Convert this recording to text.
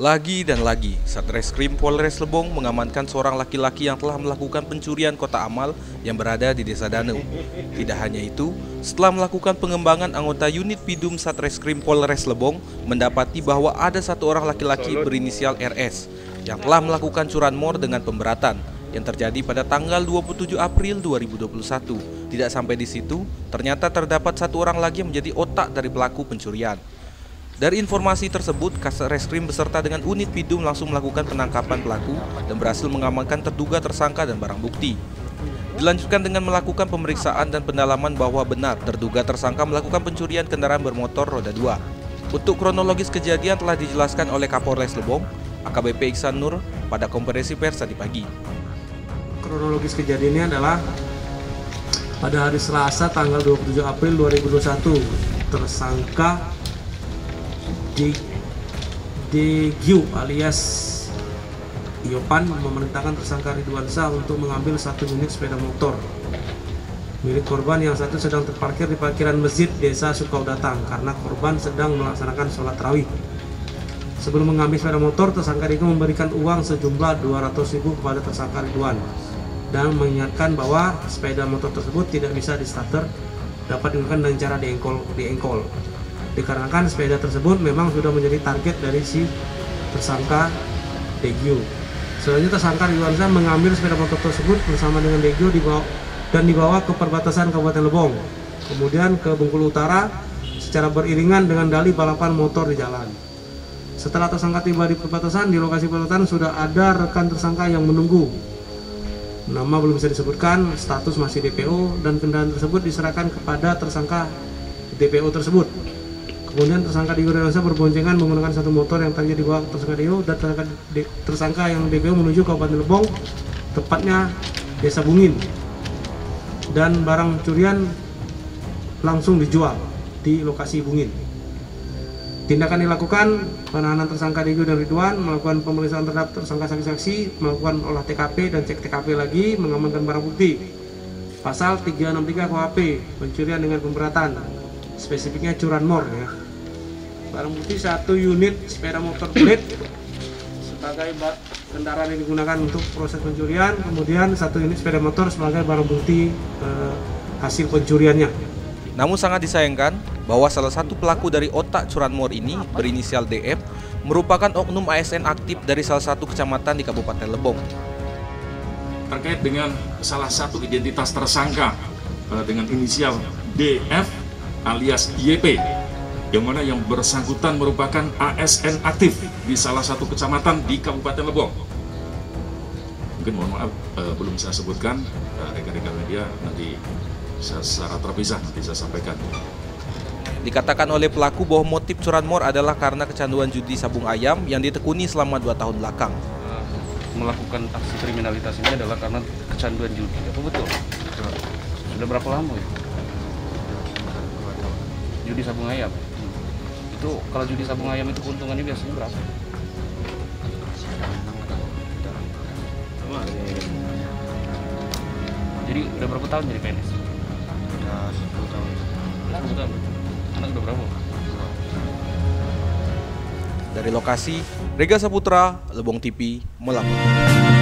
Lagi dan lagi, Satreskrim Polres Lebong mengamankan seorang laki-laki yang telah melakukan pencurian kotak amal yang berada di Desa Danau. Tidak hanya itu, setelah melakukan pengembangan, anggota unit Bidum Satreskrim Polres Lebong mendapati bahwa ada satu orang laki-laki berinisial RS yang telah melakukan curanmor dengan pemberatan yang terjadi pada tanggal 27 April 2021. Tidak sampai di situ, ternyata terdapat satu orang lagi yang menjadi otak dari pelaku pencurian. Dari informasi tersebut, Satreskrim beserta dengan unit Bidum langsung melakukan penangkapan pelaku dan berhasil mengamankan terduga tersangka dan barang bukti. Dilanjutkan dengan melakukan pemeriksaan dan pendalaman bahwa benar terduga tersangka melakukan pencurian kendaraan bermotor roda 2. Untuk kronologis kejadian telah dijelaskan oleh Kapolres Lebong, AKBP Iksan Nur, pada konferensi pers tadi pagi. Kronologis kejadiannya adalah pada hari Selasa tanggal 27 April 2021, tersangka DQ alias Iopan memerintahkan tersangka Ridwan Shah untuk mengambil satu unit sepeda motor milik korban yang satu sedang terparkir di parkiran masjid Desa Sukaudatang karena korban sedang melaksanakan sholat tarawih. Sebelum mengambil sepeda motor, tersangka DQ memberikan uang sejumlah 200.000 kepada tersangka Ridwan dan mengingatkan bahwa sepeda motor tersebut tidak bisa di starter, dapat digunakan dengan cara diengkol. Dikarenakan sepeda tersebut memang sudah menjadi target dari si tersangka DQ. Selanjutnya tersangka Ridwan Shah mengambil sepeda motor tersebut bersama dengan DQ dibawa ke perbatasan Kabupaten Lebong, kemudian ke Bengkulu Utara secara beriringan dengan dalih balapan motor di jalan. Setelah tersangka tiba di perbatasan, di lokasi perbatasan sudah ada rekan tersangka yang menunggu. Nama belum bisa disebutkan, status masih DPO, dan kendaraan tersebut diserahkan kepada tersangka DPO tersebut. Kemudian tersangka Ridwan Shah berboncengan menggunakan satu motor yang tadinya dibawa tersangka DPO dan tersangka yang DPO menuju Kabupaten Lebong, tepatnya Desa Bungin. Dan barang curian langsung dijual di lokasi Bungin. Tindakan dilakukan, penahanan tersangka DQ dan Ridwan, melakukan pemeriksaan terhadap tersangka saksi-saksi, melakukan olah TKP dan cek TKP lagi, mengamankan barang bukti. Pasal 363 KUHP, pencurian dengan pemberatan. Spesifiknya curanmor ya. Barang bukti satu unit sepeda motor blade sebagai kendaraan yang digunakan untuk proses pencurian, kemudian satu unit sepeda motor sebagai barang bukti hasil pencuriannya. Namun sangat disayangkan bahwa salah satu pelaku dari otak curanmor ini berinisial DF merupakan oknum ASN aktif dari salah satu kecamatan di Kabupaten Lebong. Terkait dengan salah satu identitas tersangka dengan inisial DF alias YP, yang mana yang bersangkutan merupakan ASN aktif di salah satu kecamatan di Kabupaten Lebong. Mungkin mohon maaf belum saya sebutkan, rekan-rekan media nanti secara terpisah nanti saya sampaikan. Dikatakan oleh pelaku bahwa motif curanmor adalah karena kecanduan judi sabung ayam yang ditekuni selama 2 tahun belakang. Melakukan aksi kriminalitas ini adalah karena kecanduan judi. Apa betul? Sudah berapa lama ya? Judi sabung ayam. Itu kalau judi sabung ayam itu keuntungannya biasanya berapa? Jadi udah berapa tahun jadi PNS? Udah 10 tahun. 10 tahun. Anak udah berapa? Dari lokasi, Rega Saputra, Lebong TV, melaporkan.